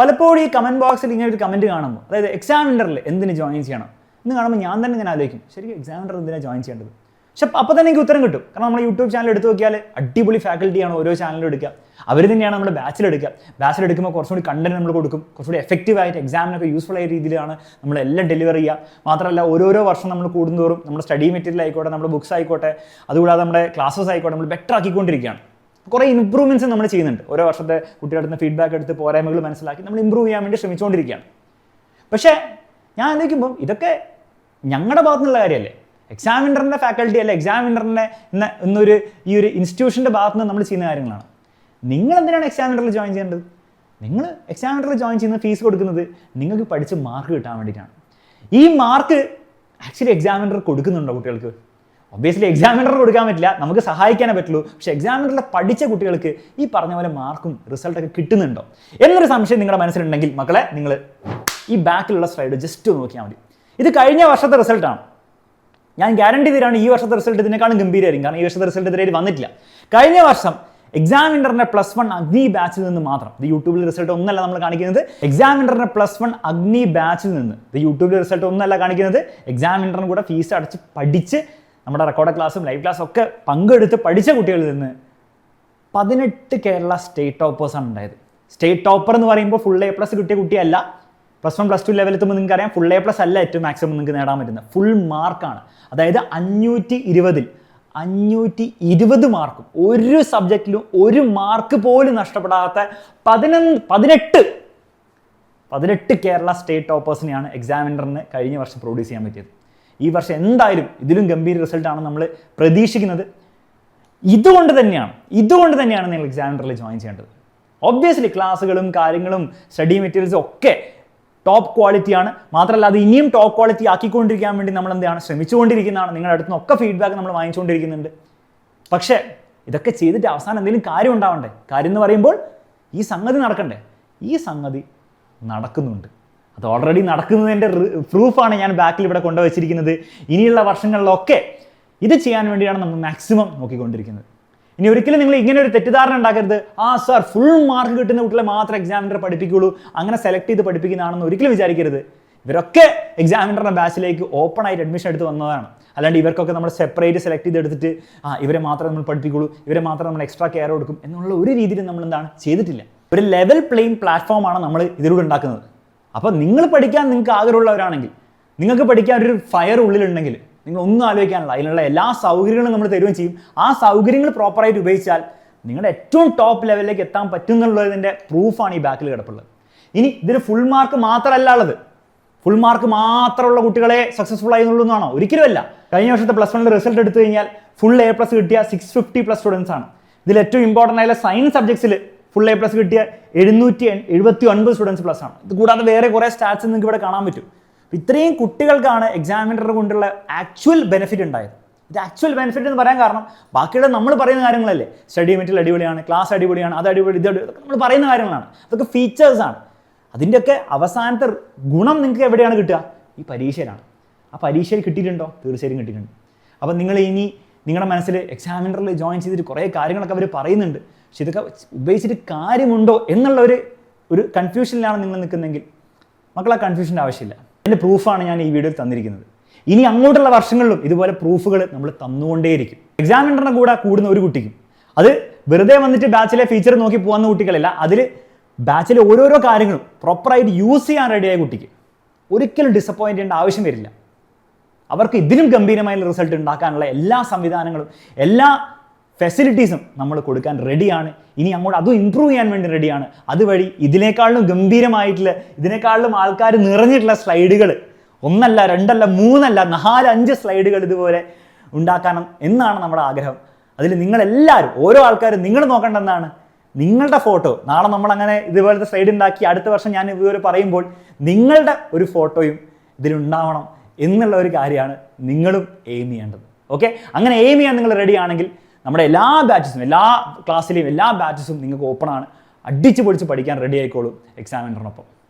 പലപ്പോഴും ഈ കമൻറ്റ് ബോക്സിൽ ഇങ്ങനെ ഒരു കമൻറ്റ് കാണുമ്പോൾ, അതായത് എക്സാമിനറിൽ എന്തിന് ജോയിൻ ചെയ്യണം എന്ന് കാണുമ്പോൾ ഞാൻ തന്നെ ഇങ്ങനെ ആലോചിക്കും, ശരിക്കും എക്സാമിനർ എന്തിനാണ് ജോയിൻ ചെയ്യേണ്ടത്? പക്ഷെ അപ്പോൾ തന്നെ എനിക്ക് ഉത്തരം കിട്ടും. കാരണം നമ്മൾ യൂട്യൂബ് ചാനൽ എടുത്ത് നോക്കിയാൽ അടിപൊളി ഫാക്കൽറ്റിയാണ് ഓരോ ചാനലും എടുക്കുക. അവർ തന്നെയാണ് നമ്മുടെ ബാച്ചിലെടുക്കുക. ബാച്ചിലെടുക്കുമ്പോൾ കുറച്ചുകൂടി കണ്ടന്റ് നമ്മൾ കൊടുക്കും, കുറച്ചുകൂടി എഫക്റ്റീവായിട്ട് എക്സാമിനൊക്കെ യൂസ്ഫുൾ ആയ രീതിയിലാണ് നമ്മളെല്ലാം ഡെലിവർ ചെയ്യുക. മാത്രമല്ല ഓരോരോ വർഷം നമ്മൾ കൂടുന്തോറും നമ്മുടെ സ്റ്റഡി മെറ്റീരിയൽ ആയിക്കോട്ടെ, നമ്മുടെ ബുക്സ് ആയിക്കോട്ടെ, അതുകൂടാതെ നമ്മുടെ ക്ലാസ്സസ് ആയിക്കോട്ടെ, നമ്മൾ ബെറ്റർ ആക്കിക്കൊണ്ടിരിക്കുകയാണ്. കുറേ ഇമ്പ്രൂവ്മെൻറ്റ്സ് നമ്മൾ ചെയ്യുന്നുണ്ട്. ഓരോ വർഷത്തെ കുട്ടികളുടെ ഫീഡ്ബാക്ക് എടുത്ത് പോരായ്മകൾ മനസ്സിലാക്കി നമ്മൾ ഇമ്പ്രൂവ് ചെയ്യാൻ വേണ്ടി ശ്രമിച്ചുകൊണ്ടിരിക്കുകയാണ്. പക്ഷേ ഞാൻ ആലോചിക്കുമ്പോൾ ഇതൊക്കെ ഞങ്ങളുടെ ഭാഗത്തുനിന്നുള്ള കാര്യമല്ലേ? എക്സാമിനറിൻ്റെ ഫാക്കൽറ്റി അല്ല, എക്സാമിനറിൻ്റെ എന്നൊരു ഈ ഒരു ഇൻസ്റ്റിറ്റ്യൂഷൻ്റെ ഭാഗത്ത് നിന്ന് നമ്മൾ ചെയ്യുന്ന കാര്യങ്ങളാണ്. നിങ്ങൾ എന്തിനാണ് എക്സാമിനറിൽ ജോയിൻ ചെയ്യേണ്ടത്? നിങ്ങൾ എക്സാമിനറിൽ ജോയിൻ ചെയ്യുന്ന ഫീസ് കൊടുക്കുന്നത് നിങ്ങൾക്ക് പഠിച്ച് മാർക്ക് കിട്ടാൻ വേണ്ടിയിട്ടാണ്. ഈ മാർക്ക് ആക്ച്വലി എക്സാമിനർ കൊടുക്കുന്നുണ്ടോ കുട്ടികൾക്ക്? ഒബ്വിയസ്ലി എക്സാമിനർ കൊടുക്കാൻ പറ്റില്ല, നമുക്ക് സഹായിക്കാനേ പറ്റുള്ളൂ. പക്ഷേ എക്സാമിനറിൽ പഠിച്ച കുട്ടികൾക്ക് ഈ പറഞ്ഞ പോലെ മാർക്കും റിസൾട്ടൊക്കെ കിട്ടുന്നുണ്ടോ എന്നൊരു സംശയം നിങ്ങളുടെ മനസ്സിലുണ്ടെങ്കിൽ മക്കളെ, നിങ്ങൾ ഈ ബാക്കിലുള്ള സ്ലൈഡ് ജസ്റ്റ് നോക്കിയാൽ മതി. ഇത് കഴിഞ്ഞ വർഷത്തെ റിസൾട്ടാണ്. ഞാൻ ഗ്യാരണ്ടി തരാണ് ഈ വർഷത്തെ റിസൾട്ട് ഇതിനേക്കാളും ഗംഭീരമായിരിക്കും. കാരണം ഈ വർഷത്തെ റിസൾട്ട് ഇതുവരെ വന്നിട്ടില്ല. കഴിഞ്ഞ വർഷം എക്സാമിനറിന്റെ +1 അഗ്നി ബാച്ചിൽ നിന്ന് മാത്രം, ഇത് യൂട്യൂബിൽ റിസൾട്ട് ഒന്നല്ല നമ്മൾ കാണിക്കുന്നത്, എക്സാമിനറിന്റെ +1 അഗ്നി ബാച്ചിൽ നിന്ന്, ഇത് യൂട്യൂബിൽ റിസൾട്ട് ഒന്നല്ല കാണിക്കുന്നത്, എക്സാമിനറിന് കൂടെ ഫീസ് അടച്ച് പഠിച്ച് നമ്മുടെ റെക്കോർഡ് ക്ലാസ്സും ലൈവ് ക്ലാസ്സും ഒക്കെ പങ്കെടുത്ത് പഠിച്ച കുട്ടികളിൽ നിന്ന് 18 കേരള സ്റ്റേറ്റ് ടോപ്പേഴ്സാണ് ഉണ്ടായത്. സ്റ്റേറ്റ് ടോപ്പർ എന്ന് പറയുമ്പോൾ ഫുൾ A+ കിട്ടിയ കുട്ടിയല്ല. +1 +2 ലെവലെത്തുമ്പോൾ നിങ്ങൾക്ക് അറിയാം, ഫുൾ A+ അല്ല ഏറ്റവും മാക്സിമം നിങ്ങൾക്ക് നേടാൻ പറ്റുന്നത്, ഫുൾ മാർക്കാണ്. അതായത് 520ൽ 520 മാർക്കും ഒരു സബ്ജക്റ്റിലും ഒരു മാർക്ക് പോലും നഷ്ടപ്പെടാത്ത 18 കേരള സ്റ്റേറ്റ് ടോപ്പേഴ്സിനെയാണ് എക്സാമിനറിന് കഴിഞ്ഞ വർഷം പ്രൊഡ്യൂസ് ചെയ്യാൻ പറ്റിയത്. ഈ വർഷം എന്തായാലും ഇതിലും ഗംഭീര റിസൾട്ടാണ് നമ്മൾ പ്രതീക്ഷിക്കുന്നത്. ഇതുകൊണ്ട് തന്നെയാണ് നിങ്ങൾ എക്സാമിനറിൽ ജോയിൻ ചെയ്യേണ്ടത്. ഒബ്വിയസ്ലി ക്ലാസ്സുകളും കാര്യങ്ങളും സ്റ്റഡി മെറ്റീരിയൽസും ഒക്കെ ടോപ്പ് ക്വാളിറ്റിയാണ്. മാത്രമല്ല അത് ഇനിയും ടോപ്പ് ക്വാളിറ്റി ആക്കിക്കൊണ്ടിരിക്കാൻ വേണ്ടി നമ്മൾ എന്താണ് ശ്രമിച്ചുകൊണ്ടിരിക്കുന്നതാണ്. നിങ്ങളുടെ അടുത്ത് നിന്നൊക്കെ ഫീഡ്ബാക്ക് നമ്മൾ വാങ്ങിച്ചുകൊണ്ടിരിക്കുന്നുണ്ട്. പക്ഷേ ഇതൊക്കെ ചെയ്തിട്ട് അവസാനം എന്തെങ്കിലും കാര്യം ഉണ്ടാവണ്ടേ? കാര്യം എന്ന് പറയുമ്പോൾ ഈ സംഗതി നടക്കണ്ടേ? ഈ സംഗതി നടക്കുന്നുണ്ട്. അത് ഓൾറെഡി നടക്കുന്നതിൻ്റെ പ്രൂഫാണ് ഞാൻ ബാക്കിൽ ഇവിടെ കൊണ്ടുവച്ചിരിക്കുന്നത്. ഇനിയുള്ള വർഷങ്ങളിലൊക്കെ ഇത് ചെയ്യാൻ വേണ്ടിയാണ് നമ്മൾ മാക്സിമം നോക്കിക്കൊണ്ടിരിക്കുന്നത്. ഇനി ഒരിക്കലും നിങ്ങൾ ഇങ്ങനെ ഒരു തെറ്റിദ്ധാരണ ഉണ്ടാക്കരുത്, സാർ ഫുൾ മാർക്ക് കിട്ടുന്ന കുട്ടികളെ മാത്രം എക്സാമിനർ പഠിപ്പിക്കുള്ളൂ, അങ്ങനെ സെലക്ട് ചെയ്ത് പഠിപ്പിക്കുന്നതാണെന്ന് ഒരിക്കലും വിചാരിക്കരുത്. ഇവരൊക്കെ എക്സാമിനറുടെ ബാച്ചിലേക്ക് ഓപ്പൺ ആയിട്ട് അഡ്മിഷൻ എടുത്ത് വന്നതാണ്. അല്ലാണ്ട് ഇവർക്കൊക്കെ നമ്മൾ സെപ്പറേറ്റ് സെലക്ട് ചെയ്തെടുത്തിട്ട് ഇവരെ മാത്രമേ നമ്മൾ പഠിപ്പിക്കുള്ളൂ, ഇവരെ മാത്രം നമ്മൾ എക്സ്ട്രാ കെയർ കൊടുക്കും എന്നുള്ള ഒരു രീതിയിൽ നമ്മൾ എന്താണ് ചെയ്തിട്ടില്ല. ഒരു ലെവൽ പ്ലേയിങ് പ്ലാറ്റ്ഫോമാണ് നമ്മൾ ഇതിലൂടെ ഉണ്ടാക്കുന്നത്. അപ്പോൾ നിങ്ങൾ പഠിക്കാൻ നിങ്ങൾക്ക് ആഗ്രഹമുള്ളവരാണെങ്കിൽ, നിങ്ങൾക്ക് പഠിക്കാൻ ഒരു ഫയർ ഉള്ളിലുണ്ടെങ്കിൽ നിങ്ങൾ ഒന്നും ആലോചിക്കാനുള്ള, അതിനുള്ള എല്ലാ സൗകര്യങ്ങളും നമ്മൾ തരുകയും ചെയ്യും. ആ സൗകര്യങ്ങൾ പ്രോപ്പറായിട്ട് ഉപയോഗിച്ചാൽ നിങ്ങളുടെ ഏറ്റവും ടോപ്പ് ലെവലിലേക്ക് എത്താൻ പറ്റും എന്നുള്ളതിൻ്റെ പ്രൂഫാണ് ഈ ബാക്കിൽ കിടപ്പുള്ളത്. ഇനി ഇതിന് ഫുൾ മാർക്ക് മാത്രമല്ല ഉള്ളത്. ഫുൾ മാർക്ക് മാത്രമുള്ള കുട്ടികളെ സക്സസ്ഫുൾ ആയി എന്നുള്ളതാണോ? ഒരിക്കലുമല്ല. കഴിഞ്ഞ വർഷത്തെ +1 റിസൾട്ട് എടുത്തു കഴിഞ്ഞാൽ ഫുൾ A+ കിട്ടിയ 650+ സ്റ്റുഡൻസ് ആണ്. ഇതിൽ ഏറ്റവും ഇമ്പോർട്ടൻ്റ് ആയ സയൻസ് സബ്ജക്ട്സിൽ ഫുൾ A+ കിട്ടിയ 779 സ്റ്റുഡൻസ് പ്ലസ് ആണ്. ഇത് കൂടാതെ വേറെ കുറേ സ്റ്റാറ്റ്സ് നിങ്ങൾക്ക് ഇവിടെ കാണാൻ പറ്റും. ഇത്രയും കുട്ടികൾക്കാണ് എക്സാമിനർ കൊണ്ടുള്ള ആക്ച്വൽ ബെനിഫിറ്റ് ഉണ്ടായത്. ഇത് ആക്ച്വൽ ബെനിഫിറ്റ് എന്ന് പറയാൻ കാരണം ബാക്കിയുള്ള നമ്മൾ പറയുന്ന കാര്യങ്ങളല്ലേ. സ്റ്റഡി മെറ്റീരിയൽ അടിപൊളിയാണ്, ക്ലാസ് അടിപൊളിയാണ്, അത് അടിപൊളി, ഇത് അതൊക്കെ നമ്മൾ പറയുന്ന കാര്യങ്ങളാണ്. അതൊക്കെ ഫീച്ചേഴ്സാണ്. അതിൻ്റെയൊക്കെ അവസാനത്തെ ഗുണം നിങ്ങൾക്ക് എവിടെയാണ് കിട്ടുക? ഈ പരീക്ഷയിലാണ്. ആ പരീക്ഷയിൽ കിട്ടിയിട്ടുണ്ടോ? തീർച്ചയായും കിട്ടിയിട്ടുണ്ട്. അപ്പം നിങ്ങൾ ഇനി നിങ്ങളുടെ മനസ്സിൽ എക്സാമിനറിൽ ജോയിൻ ചെയ്തിട്ട് കുറേ കാര്യങ്ങളൊക്കെ അവർ പറയുന്നുണ്ട്, പക്ഷെ ഇതൊക്കെ ഉപയോഗിച്ചിട്ട് കാര്യമുണ്ടോ എന്നുള്ള ഒരു കൺഫ്യൂഷനിലാണ് നിങ്ങൾ നിൽക്കുന്നതെങ്കിൽ മക്കളെ കൺഫ്യൂഷൻ്റെ ആവശ്യമില്ല. അതിൻ്റെ പ്രൂഫാണ് ഞാൻ ഈ വീഡിയോയിൽ തന്നിരിക്കുന്നത്. ഇനി അങ്ങോട്ടുള്ള വർഷങ്ങളിലും ഇതുപോലെ പ്രൂഫുകൾ നമ്മൾ തന്നുകൊണ്ടേയിരിക്കും. എക്സാമിനറിൻ്റെ കൂടെ കൂടുന്ന ഒരു കുട്ടിക്കും, അത് വെറുതെ വന്നിട്ട് ബാച്ചിലെ ഫീച്ചർ നോക്കി പോകുന്ന കുട്ടികളല്ല, അതിൽ ബാച്ചിലെ ഓരോരോ കാര്യങ്ങളും പ്രോപ്പറായിട്ട് യൂസ് ചെയ്യാൻ റെഡിയായ കുട്ടിക്ക് ഒരിക്കലും ഡിസപ്പോയിൻ്റ് ചെയ്യേണ്ട ആവശ്യം വരില്ല. അവർക്ക് ഇതിലും ഗംഭീരമായ റിസൾട്ട് ഉണ്ടാക്കാനുള്ള എല്ലാ സംവിധാനങ്ങളും എല്ലാ ഫെസിലിറ്റീസും നമ്മൾ കൊടുക്കാൻ റെഡിയാണ്. ഇനി അങ്ങോട്ട് അതും ഇമ്പ്രൂവ് ചെയ്യാൻ വേണ്ടി റെഡിയാണ്. അതുവഴി ഇതിനേക്കാളും ഗംഭീരമായിട്ടുള്ള, ഇതിനേക്കാളും ആൾക്കാർ നിറഞ്ഞിട്ടുള്ള സ്ലൈഡുകൾ 1 അല്ല 2 അല്ല 3 അല്ല 4 5 സ്ലൈഡുകൾ ഇതുപോലെ ഉണ്ടാക്കണം എന്നാണ് നമ്മുടെ ആഗ്രഹം. അതിൽ നിങ്ങളെല്ലാവരും, ഓരോ ആൾക്കാരും നിങ്ങൾ നോക്കേണ്ടതെന്നാണ് നിങ്ങളുടെ ഫോട്ടോ. നാളെ നമ്മളങ്ങനെ ഇതുപോലത്തെ സ്ലൈഡ് ഉണ്ടാക്കി അടുത്ത വർഷം ഞാൻ ഇതുവരെ പറയുമ്പോൾ നിങ്ങളുടെ ഒരു ഫോട്ടോയും ഇതിലുണ്ടാവണം എന്നുള്ള ഒരു കാര്യമാണ് നിങ്ങളും എയിം ചെയ്യേണ്ടത്. ഓക്കെ, അങ്ങനെ എയിം ചെയ്യാൻ നിങ്ങൾ റെഡി ആണെങ്കിൽ നമ്മുടെ എല്ലാ ബാച്ചസും, എല്ലാ ക്ലാസ്സിലെയും എല്ലാ ബാച്ചസും നിങ്ങൾക്ക് ഓപ്പൺ ആണ്. അടിച്ചു പൊളിച്ച് പഠിക്കാൻ റെഡി ആയിക്കോളും എക്സാമിനറിനൊപ്പം.